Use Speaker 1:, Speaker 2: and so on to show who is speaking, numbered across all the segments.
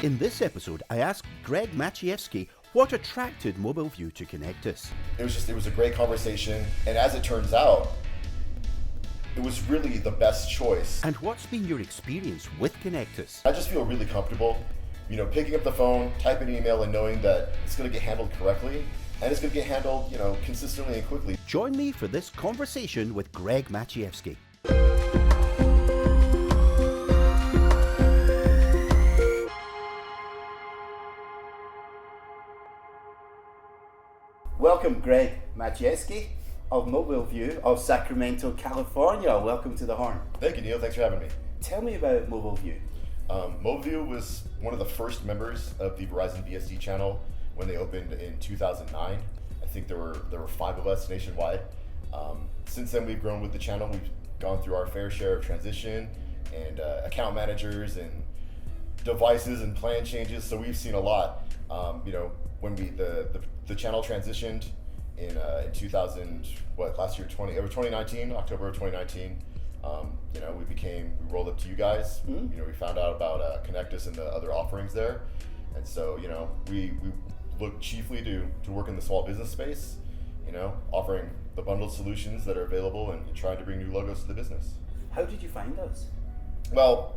Speaker 1: In this episode, I asked Greg Maciejewski what attracted MobileVu to ConectUS.
Speaker 2: It was a great conversation, and as it turns out, it was really the best choice.
Speaker 1: And what's been your experience with ConectUS?
Speaker 2: I just feel really comfortable, picking up the phone, typing an email, and knowing that it's going to get handled correctly, and it's going to get handled, consistently and quickly.
Speaker 1: Join me for this conversation with Greg Maciejewski. Welcome, Greg Maciejewski of MobileVu of Sacramento, California. Welcome to the Horn.
Speaker 2: Thank you, Neil. Thanks for having me.
Speaker 1: Tell me about MobileVu.
Speaker 2: MobileVu was one of the first members of the Verizon VSD channel when they opened in 2009. I think there were 5 of us nationwide. Since then, we've grown with the channel. We've gone through our fair share of transition and account managers and devices and plan changes. So we've seen a lot. When the channel transitioned in 2019, October of 2019. We rolled up to you guys.
Speaker 1: Mm-hmm.
Speaker 2: We found out about ConectUS and the other offerings there, and so we look chiefly to work in the small business space. Offering the bundled solutions that are available and trying to bring new logos to the business.
Speaker 1: How did you find us?
Speaker 2: Well,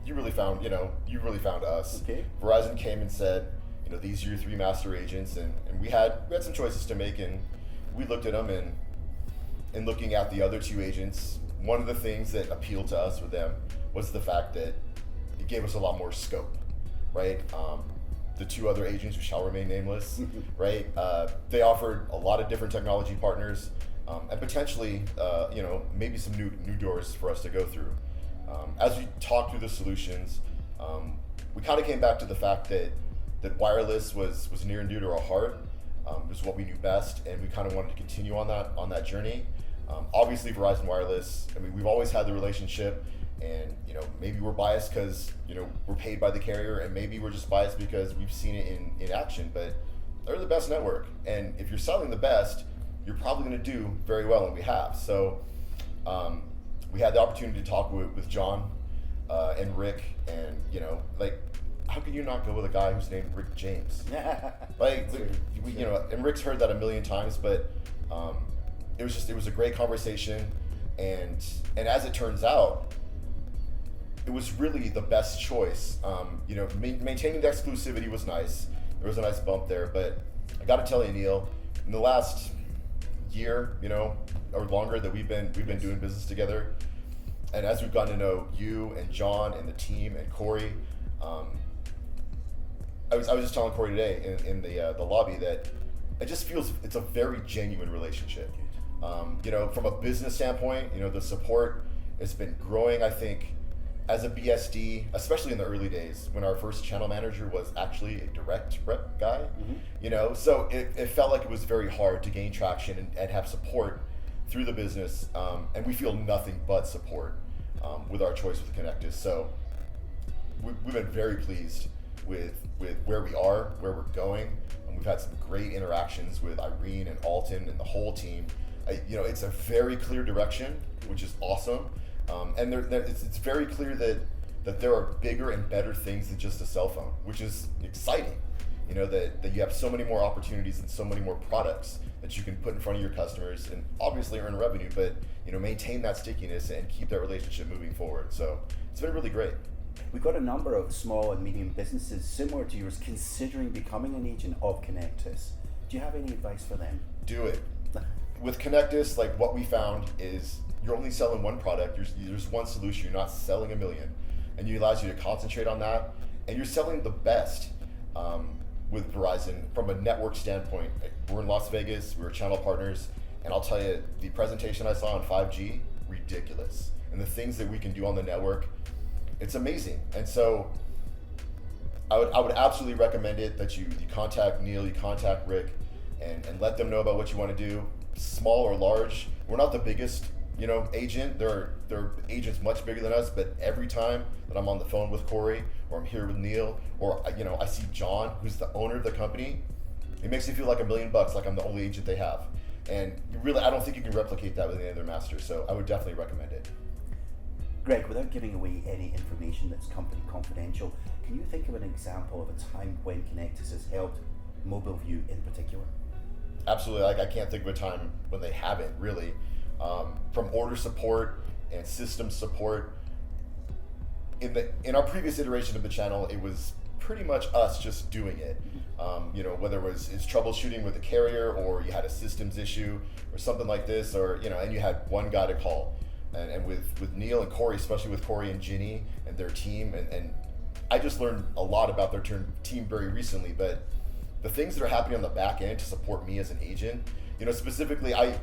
Speaker 2: you really found us.
Speaker 1: Okay.
Speaker 2: Verizon came and said, these are your 3 master agents, and we had some choices to make, and we looked at them, and in looking at the other 2 agents, one of the things that appealed to us with them was the fact that it gave us a lot more scope, right? The 2 other agents, who shall remain nameless, right? They offered a lot of different technology partners, and potentially, maybe some new doors for us to go through. As we talked through the solutions, we kind of came back to the fact that wireless was near and dear to our heart. It was what we knew best, and we kind of wanted to continue on that journey. Obviously, Verizon Wireless, we've always had the relationship, and maybe we're biased because we're paid by the carrier, and maybe we're just biased because we've seen it in action. But they're the best network, and if you're selling the best, you're probably going to do very well, and we have. So we had the opportunity to talk with John and Rick, and how can you not go with a guy who's named Rick James? And Rick's heard that a million times, but it was a great conversation, and as it turns out, it was really the best choice. Maintaining the exclusivity was nice. There was a nice bump there, but I got to tell you, Neil, in the last year, or longer that we've been doing business together, and as we've gotten to know you and John and the team and Corey. I was just telling Corey today in the lobby that it just feels it's a very genuine relationship. From a business standpoint, the support has been growing. I think as a BSD, especially in the early days when our first channel manager was actually a direct rep guy, so it felt like it was very hard to gain traction and have support through the business. And we feel nothing but support with our choice with ConectUS. So we've been very pleased with where we are, where we're going, and we've had some great interactions with Irene and Alton and the whole team. It's a very clear direction, which is awesome, and it's very clear that there are bigger and better things than just a cell phone, which is exciting. That you have so many more opportunities and so many more products that you can put in front of your customers and obviously earn revenue, but maintain that stickiness and keep that relationship moving forward. So it's been really great.
Speaker 1: We've got a number of small and medium businesses similar to yours considering becoming an agent of ConectUS. Do you have any advice for them?
Speaker 2: Do it. With ConectUS, what we found is you're only selling one product. There's one solution. You're not selling a million, and it allows you to concentrate on that. And you're selling the best with Verizon from a network standpoint. We're in Las Vegas. We're channel partners, and I'll tell you, the presentation I saw on 5G, ridiculous. And the things that we can do on the network, it's amazing. And so I would absolutely recommend it that you contact Neil, you contact Rick, and let them know about what you want to do, small or large. We're not the biggest agent. There are agents much bigger than us, but every time that I'm on the phone with Corey, or I'm here with Neil, or I see John, who's the owner of the company, it makes me feel like $1 million, like I'm the only agent they have. And really, I don't think you can replicate that with any other master, so I would definitely recommend it.
Speaker 1: Greg, without giving away any information that's company confidential, can you think of an example of a time when ConectUS has helped MobileVu in particular?
Speaker 2: Absolutely. Like, I can't think of a time when they haven't, really. From order support and system support, in our previous iteration of the channel, it was pretty much us just doing it. Whether it's troubleshooting with a carrier, or you had a systems issue or something like this, or and you had one guy to call. And with Neil and Corey, especially with Corey and Ginny and their team, and I just learned a lot about their team very recently, but the things that are happening on the back end to support me as an agent, specifically, I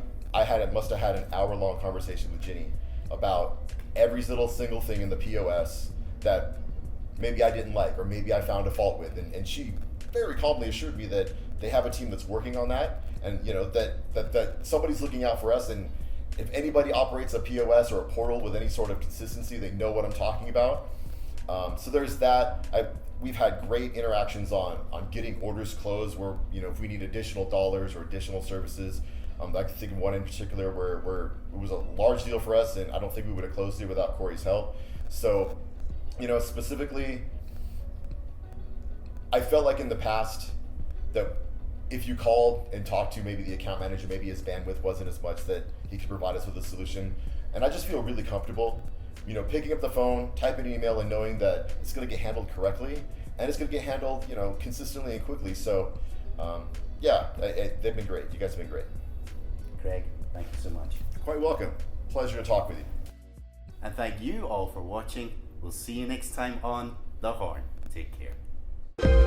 Speaker 2: must have had an hour-long conversation with Ginny about every little single thing in the POS that maybe I didn't like, or maybe I found a fault with, and she very calmly assured me that they have a team that's working on that, and that somebody's looking out for us, and if anybody operates a POS or a portal with any sort of consistency, they know what I'm talking about. So there's that. We've had great interactions on getting orders closed where, if we need additional dollars or additional services. I can think of one in particular where it was a large deal for us, and I don't think we would have closed it without Corey's help. So, specifically, I felt like in the past that if you called and talked to maybe the account manager, maybe his bandwidth wasn't as much that he could provide us with a solution. And I just feel really comfortable, picking up the phone, typing an email, and knowing that it's going to get handled correctly, and it's going to get handled, consistently and quickly. So, they've been great. You guys have been great.
Speaker 1: Greg, thank you so much.
Speaker 2: You're quite welcome. Pleasure to talk with you.
Speaker 1: And thank you all for watching. We'll see you next time on The Horn. Take care.